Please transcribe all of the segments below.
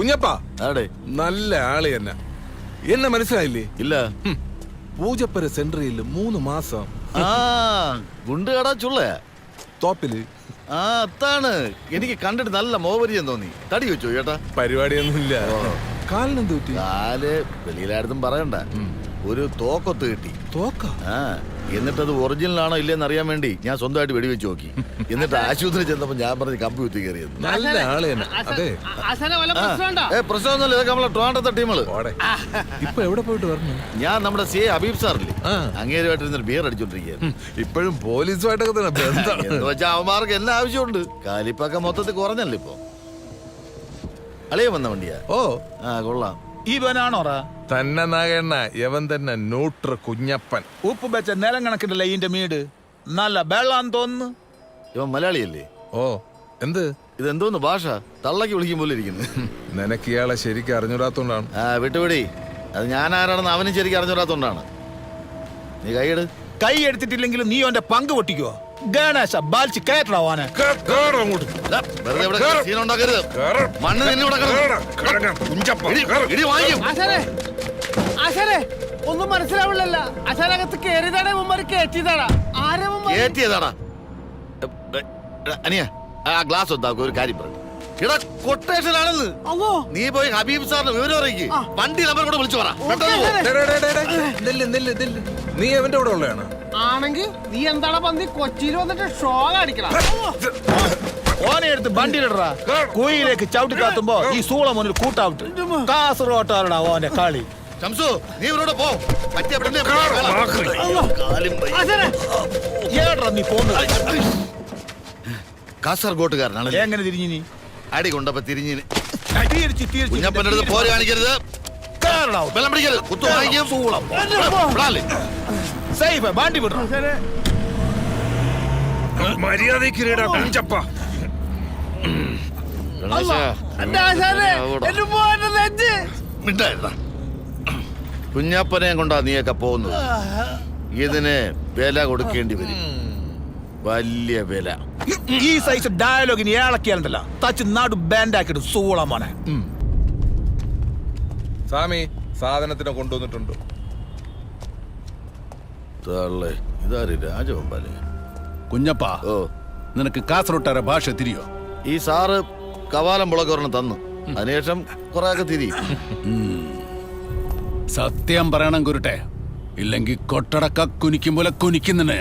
കുഞ്ഞപ്പാ ആടെ നല്ല ആള് തന്നെ. എന്നെ മനസ്സിലായില്ലേ? ഇല്ല. പൂജപ്പര സെൻട്രയിൽ 3 മാസം ഗുണ്ട് കടാ ചുള്ള തോപ്പില്. അതാണ് എനിക്ക് കണ്ടിട്ട് നല്ല മോപരിചയം തോന്നി. തടി വെച്ചോ ചേട്ടാ? പരിപാടിയൊന്നുമില്ല. കാലിനെന്ത് പറ്റി? കാല് വെളിയിലായിരുന്നു പറയണ്ട. ഒരു തോക്കൊത്ത് കിട്ടി. തോക്ക? എന്നിട്ടത് ഒറിജിനൽ ആണോ ഇല്ലെന്ന് അറിയാൻ വേണ്ടി ഞാൻ സ്വന്തമായിട്ട് വെടിവെച്ച് നോക്കി. എന്നിട്ട് ആശുപത്രി ചെന്നപ്പോ ഞാൻ പറഞ്ഞ് കമ്പി കുത്തി കയറിയത്. നല്ല ആള് തന്നെ. അതെ പ്രശ്നമൊന്നുമില്ല. ഇതൊക്കെ നമ്മളെ ട്രിവാൻഡ്രത്തെ ടീമുകള്. ഇപ്പൊ എവിടെ പോയിട്ട് വരണം? ഞാൻ നമ്മുടെ സി അബീബ് സാറില്ലേ, അങ്ങേരുമായിട്ടിരുന്നൊരു ബിയർ അടിച്ചോണ്ടിരിക്കുകയായിരുന്നു. ഇപ്പോഴും പോലീസുമായിട്ടൊക്കെ തന്നെ എന്ന് വെച്ചാൽ അവന്മാർക്ക് എല്ലാ ആവശ്യമുണ്ട്. കാലിപ്പൊക്കെ മൊത്തത്തിൽ കുറഞ്ഞല്ലോ ഇപ്പൊ. അളിയ വന്ന വണ്ടിയാ? ഓ കൊള്ളാം. ഇവനാണോറാ തന്നെ നാഗണ്ണ? യവൻ തന്നെ ന്യൂട്ര കുഞ്ഞപ്പൻ. ഉപ്പ് വെച്ച നിലം കണക്കിട്ടല്ല ഇതിന്റെ മീട്. നല്ല വെള്ളാന്ന് തോന്നുന്നു. ഇവൻ മലയാളിയല്ലേ? ഓ എന്ത് ഇതെന്തോന്ന് ഭാഷ? തള്ളക്ക് വിളിക്കും പോലെ ഇരിക്കുന്നു. നിനക്ക് ഇയാളെ ശരിക്കും അറിഞ്ഞൂടാത്തോണ്ടാണ്. വിട്ടുപിടി. അത് ഞാൻ ആരാണെന്ന് അവനും ശരിക്കും അറിഞ്ഞൂടാത്തോണ്ടാണ്. നീ കൈയെടു. കൈ എടുത്തിട്ടില്ലെങ്കിലും നീ അവന്റെ പങ്ക് പൊട്ടിക്കോ. ഗണേശ ബാലിച്ച് കയറ്റണവാനെ. വെറുതെ ഇവിടെ സീൻ ഉണ്ടാക്കരുത്. മണ്ണ് നിന്നെ ഒന്നും മനസ്സിലാവില്ലല്ല. അശാനകത്ത് കേറിയതാടാ മുമ്പ് കേറ്റിയതാടാ. കേറ്റിയതാടാ. അനിയ ആ ഗ്ലാസ് ഒന്നാക്കും. ഒരു കാര്യം പറയും. ഇവിടെ കൊട്ടേഷൻ ആണെന്ന്. നീ പോയി ഹബീബ് സാറിന് വിവരം അറിയിക്ക്. വണ്ടി നമ്പർ കൂടെ വിളിച്ചു പറ. നീ അവന്റെ കൂടെ ഉള്ളതാണ് ആണെങ്കിൽ നീ എന്താണ് പന്തി കൊച്ചിയിൽ വന്നിട്ട് ഷോ കാണിക്കണം. ഓനെ എടുത്ത് വണ്ടിയിലിടറാ. കുയിലേക്ക് ചവിട്ടി കാത്തുമ്പോ ഈ സൂള മുന്നിൽ കൂട്ടാവിട്ട് കാസർഗോട്ടാറുടാ ഓന്റെ കളി. ശംസു നീ ഇവരോട് പോ. ഏടാ നീ പോന്നത്? കാസർഗോട്ടുകാരനാണ്. എങ്ങനെ തിരിഞ്ഞു നീ? അടി കൊണ്ടപ്പോ തിരിഞ്ഞിന്. കുഞ്ഞപ്പന്റെ അടുത്ത് പോര് കാണിക്കരുത്. വെള്ളം പിടിക്കരുത്. കുത്തു വാങ്ങിക്കും. വണ്ടി വിടണം. മര്യാദ കുഞ്ഞപ്പ. കുഞ്ഞപ്പനെ കൊണ്ടാ നീയൊക്കെ പോകുന്നത്. ഇതിന് വില കൊടുക്കേണ്ടി വരും. വലിയ വില. ഈ സൈസ് ഡയലോഗിന് ഏളക്കിയാലുണ്ടല്ലോ തച്ച് നാട് ബാൻഡാക്കിട്ട് സൂള മോനെ. സ്വാമി സാധനത്തിനെ കൊണ്ടുവന്നിട്ടുണ്ട്. ഇതാര് രാജഗോപാല്? കുഞ്ഞപ്പ, ഓ നിനക്ക് കാസർഗോട്ടാര ഭാഷ തിരിയോ? ഈ സാറ് കവാലം മുളകൊരെണ്ണം തന്നു. അതിനുശേഷം കൊറേയൊക്കെ തിരി. സത്യം പറയണം കുരുട്ടെ, ഇല്ലെങ്കിൽ കൊട്ടടക്ക കുനിക്കും പോലെ കുനിക്കുന്നേ.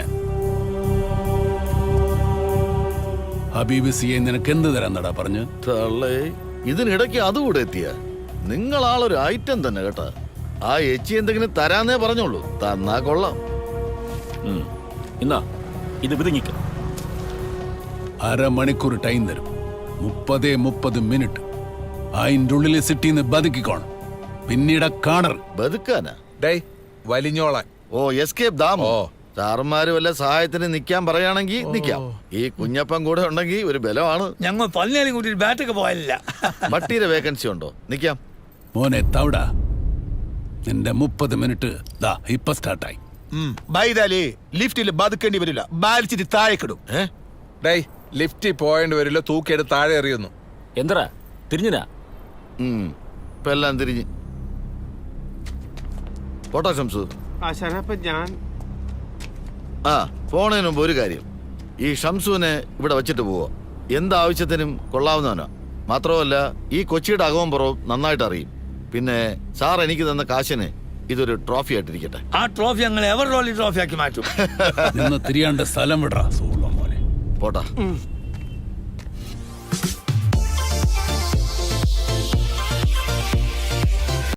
ഹബീബ് സിയെ നിനക്ക് എന്ത് തരാന്നടാ പറഞ്ഞു? തള്ളേ, ഇതിനിടയ്ക്ക് അതുകൂടെ എത്തിയ നിങ്ങളാളൊരു ഐറ്റം തന്നെ കേട്ടാ. ആ എച്ചി എന്തെങ്കിലും തരാന്നേ പറഞ്ഞോളൂ. തന്നാ കൊള്ളാം. എന്നാ ഇത് വിതുങ്ങിക്ക. അരമണിക്കൂർ ടൈം തരും. 30 മിനിറ്റ് അതിൻ്റെ ഉള്ളിൽ സിറ്റിന്ന് ബതുക്കിക്കോണം. പിന്നീട് കാണർ ബതുക്കാനാ? ഡേയ് വലിഞ്ഞോളാൻ. ഓ എസ്കേപ്പ് ദാമോ. സാറുമാര് വല്ല സഹായത്തിന് നിക്കാൻ പറയാണെങ്കിൽ നിക്കാം. ഈ കുഞ്ഞപ്പൻ കൂടെ ഉണ്ടെങ്കിൽ ഒരു ബലമാണ്. ഞങ്ങൾ പല്ലേലും കൂട്ടി ബാറ്റൊക്കെ പോയാലില്ല. പട്ടിയുടെ വേക്കൻസി ഉണ്ടോ? നിക്കാം. മോനെ തവിട, നിന്റെ 30 മിനിറ്റ് ദാ ഇപ്പൊ സ്റ്റാർട്ടായി. ബൈതാലേ ലിഫ്റ്റിൽ ബതുക്കേണ്ടി വരില്ല. ബാലിച്ചിട്ട് താഴേക്കിടും. ഡേയ് ലിഫ്റ്റിൽ പോയേണ്ടി വരില്ല. തൂക്കിയെടുത്ത് താഴെ എറിയുന്നു. എന്തരാ തിരിഞ്ഞനാ? ഇപ്പൊ എല്ലാം തിരിഞ്ഞ് പോട്ടോ ശംസു. ഞാൻ പോണതിന് മുമ്പ് ഒരു കാര്യം. ഈ ഷംസുവിനെ ഇവിടെ വെച്ചിട്ട് പോവോ? എന്താവശ്യത്തിനും കൊള്ളാവുന്നവനാ. മാത്രമല്ല ഈ കൊച്ചിയുടെ അകവും പുറവും നന്നായിട്ട് അറിയും. പിന്നെ സാർ എനിക്ക് തന്ന കാശിന് ഇതൊരു ട്രോഫി ആയിട്ടിരിക്കട്ടെ. ആ ട്രോഫി ഞങ്ങൾ എവർ റോളി ട്രോഫി ആക്കി മാറ്റും. നിന്ന് തിരിയാണ്ട് സ്ഥലം വിടറാ. പോട്ടാ.